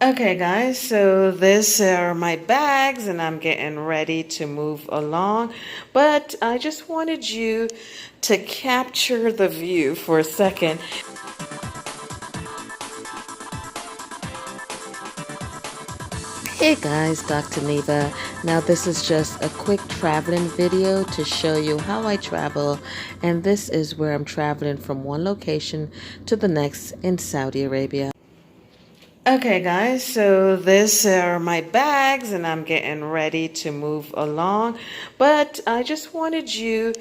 Okay, guys, so this are my bags, and I'm getting ready to move along. But I just wanted you to capture the view for a second. Hey guys, Dr. Neva. Now this is just a quick traveling video to show you how I travel, and this is where I'm traveling from one location to the next in Saudi Arabia. Okay, guys, so this are my bags, and I'm getting ready to move along. But I just wanted you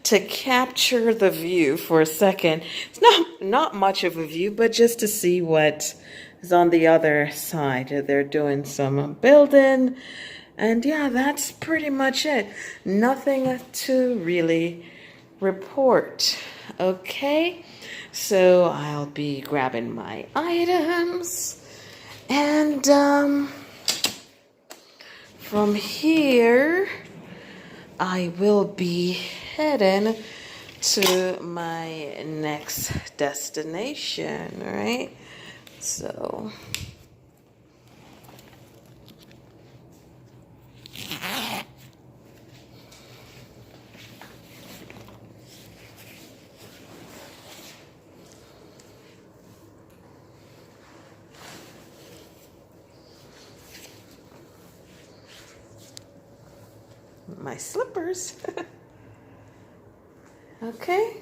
to capture the view for a second. It's not much of a view, but just to see what is on the other side. They're doing some building, and yeah, that's pretty much it. Nothing to really report. Okay, so I'll be grabbing my items. And from here, I will be heading to my next destination, right? So, my slippers. Okay.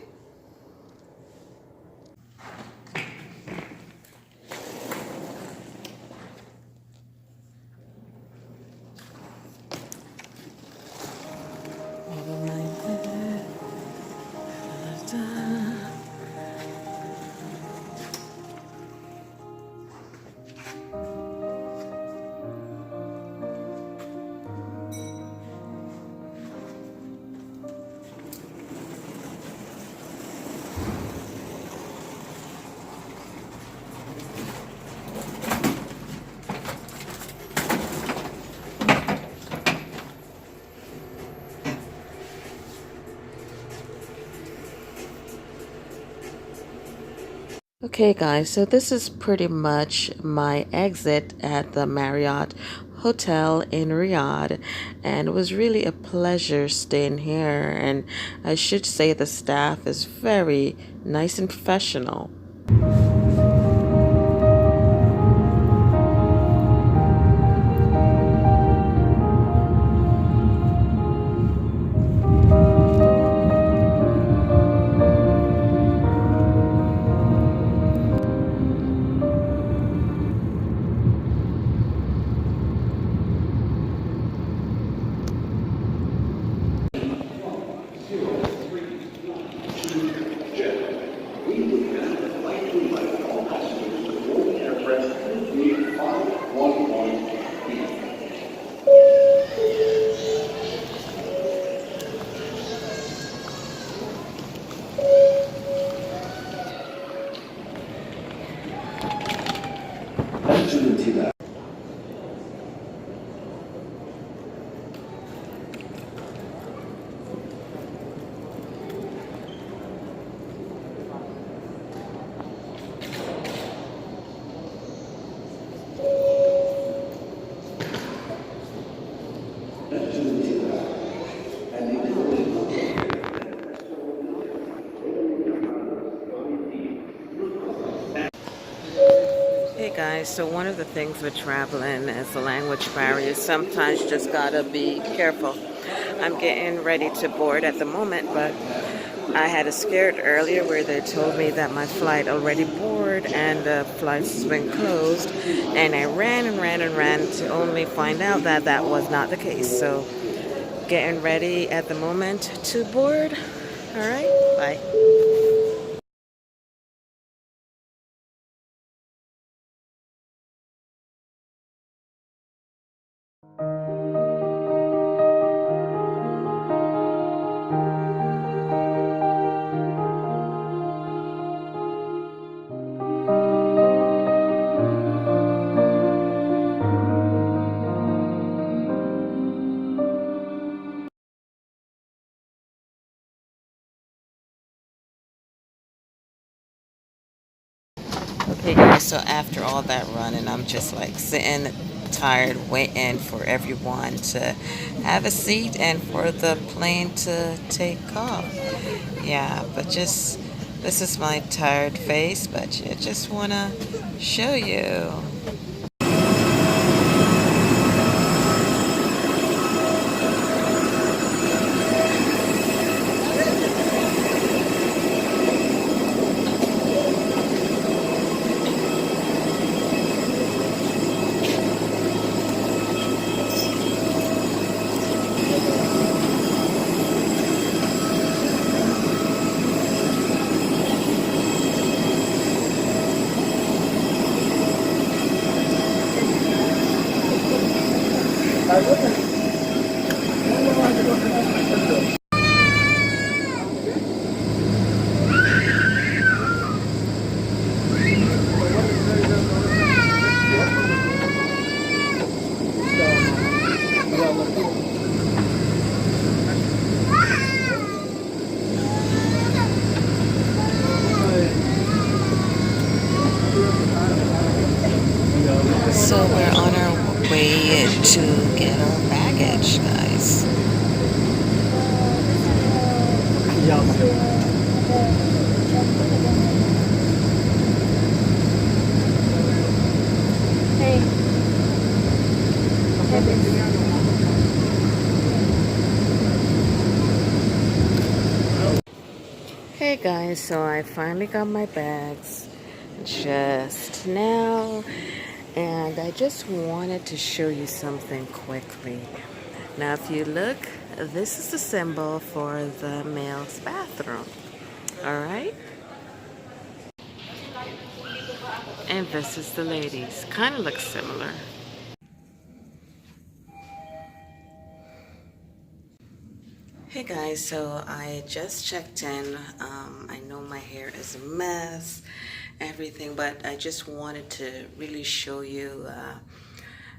Over my head. Da-da. Okay, guys, so this is pretty much my exit at the Marriott Hotel in Riyadh, and it was really a pleasure staying here. And I should say the staff is very nice and professional. Hey guys, so one of the things with traveling is the language barrier. Sometimes you just gotta be careful. I'm getting ready to board at the moment, but I had a scared earlier where they told me that my flight already boarded and the flight's been closed, and I ran and ran and ran to only find out that that was not the case. So getting ready at the moment to board. All right, bye. so after all that running, I'm just like sitting tired, waiting for everyone to have a seat and for the plane to take off. Yeah, but just this is my tired face, but I just want to show you. So we're on our way to get our baggage, guys. Hey guys, so I finally got my bags just now, and I just wanted to show you something quickly. Now if you look, this is the symbol for the male's bathroom, alright? And this is the ladies. Kind of looks similar. Hey guys, so I just checked in. I know my hair is a mess, everything, but I just wanted to really show you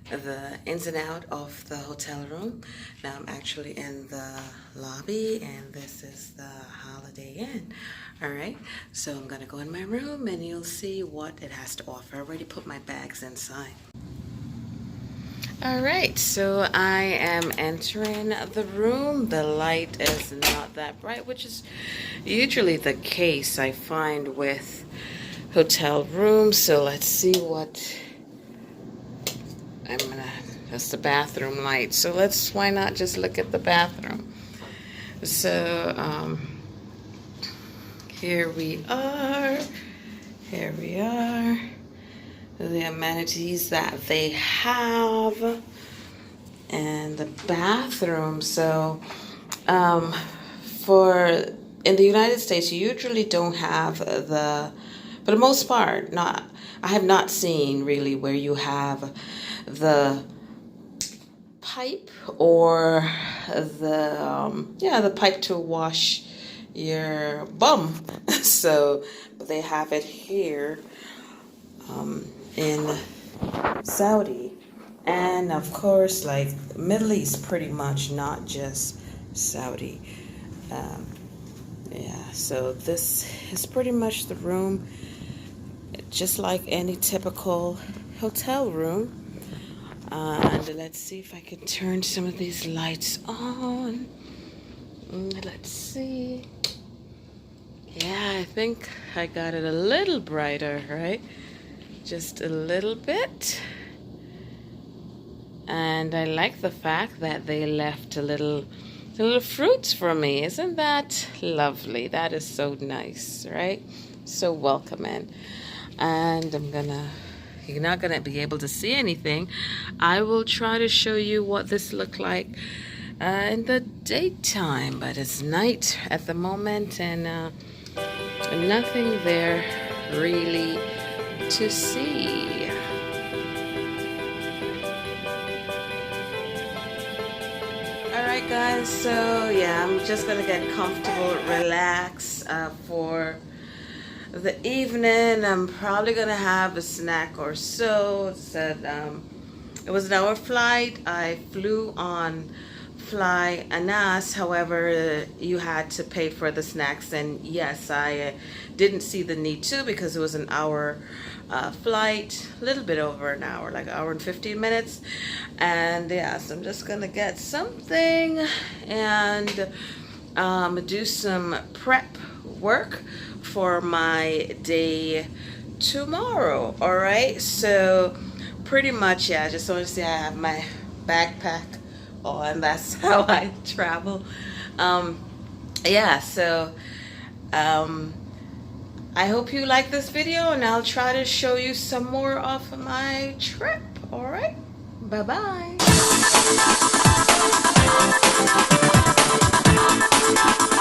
the ins and out of the hotel room. Now I'm actually in the lobby, and this is the Holiday Inn. All right, so I'm gonna go in my room and you'll see what it has to offer. I already put my bags inside. All right, so I am entering the room. The light is not that bright, which is usually the case I find with hotel rooms. So let's see what that's the bathroom light. So why not just look at the bathroom? So here we are. Here we are. The amenities that they have and the bathroom. So in the United States, you usually don't have for the most part, I have not seen really where you have the pipe or the pipe to wash your bum. So but they have it here in Saudi, and of course like Middle East, pretty much, not just Saudi. Yeah, so this is pretty much the room, just like any typical hotel room. And let's see if I can turn some of these lights on. Let's see. Yeah, I think I got it a little brighter, right? Just a little bit. And I like the fact that they left a little fruits for me. Isn't that lovely? That is so nice, right? So welcoming. And you're not gonna be able to see anything. I will try to show you what this looked like in the daytime, but it's night at the moment, and nothing there really to see. Alright guys, so yeah, I'm just gonna get comfortable, relax for the evening. I'm probably gonna have a snack or so. It was an hour flight. I flew on Fly Anas. However, you had to pay for the snacks, and yes, I didn't see the need to, because it was an hour flight, a little bit over an hour, like an hour and 15 minutes. And yeah, so I'm just gonna get something and do some prep work for my day tomorrow. All right, so pretty much, yeah, I just want to say I have my backpack on. That's how I travel. Yeah, so I hope you like this video, and I'll try to show you some more of my trip. All right, bye bye.